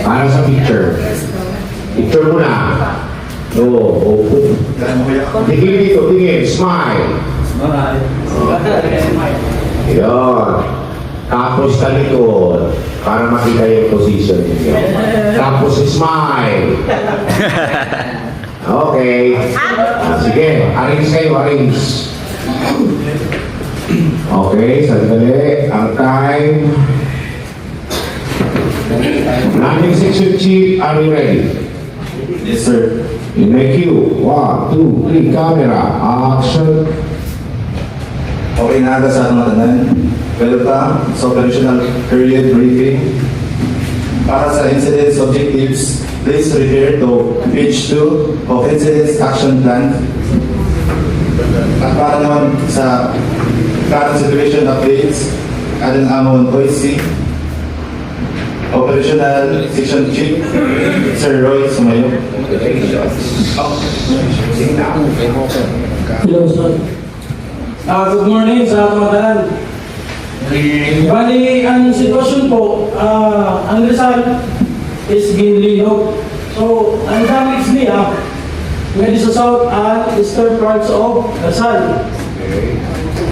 Para sa picture. Picture mo na. Oo. Tingin dito, tingin. Smile. Yun. Tapos sa likod. Para makita yung position niyo. Tapos smile. Okay. Sige, arrange kayo, arrange. Okay, sandali. Ang time. Landing section chief, are you ready? Yes, sir. In my cue. 1, 2, 3, camera. Action. Okay na aga sa ating matanan. Welcome sa operational period briefing. Para sa incidents objectives, please refer to page 2 of Incidents Action Plan. At para naman sa current situation updates, adan amon OIC, Operational Section Chief, Sir Roy Sumayo. Hello, sir. Good morning sa ating matanan. Bali, ang sitwasyon po, ang Rizal is Ginlino. So, ang damage niya, medyo sa south at eastern parts of Rizal.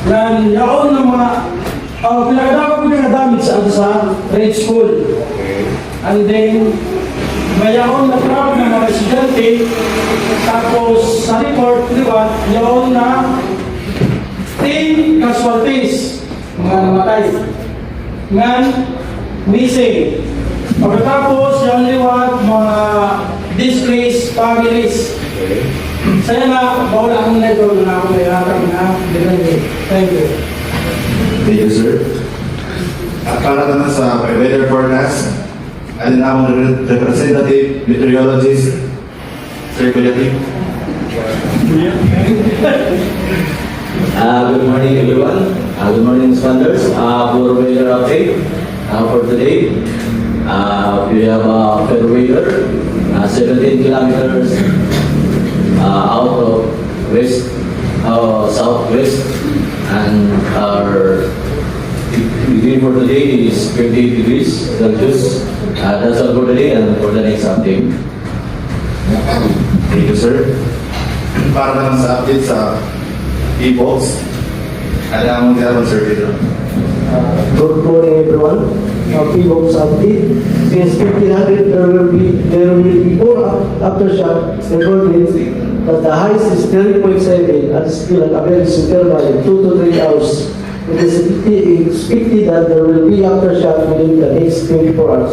Yan, yaon ng mga, pinagdako ko yung damage sa grade school. And then, mayaon na crowd ng mga estudyante, tapos sa report, di ba, yaon na 10 casualties, mga namatay, ngan missing. Pagkatapos, yung liwat, mga displaced families. Saya na, bawala akong network na ako may hatang na dinagay. Thank you. Thank you, sir. At para naman sa weather forecast, adan amon representative meteorologist, Sir Kuyatim. Good morning, everyone. Good morning, standards. For weather update for today, we have a fair weather, 17 kilometers out of west, southwest, and our degree for today is 28 degrees Celsius. That's all for today and for the next update. Thank you, sir. Para naman sa update sa e-box, alam mo din sir dito. Good morning, everyone. P-Box update. Since 1500, there will be 4 aftershock recorded, but the highest is 3.7 at still at a very severe by 2 to 3 hours. It is expected that there will be aftershock within the next 24 hours.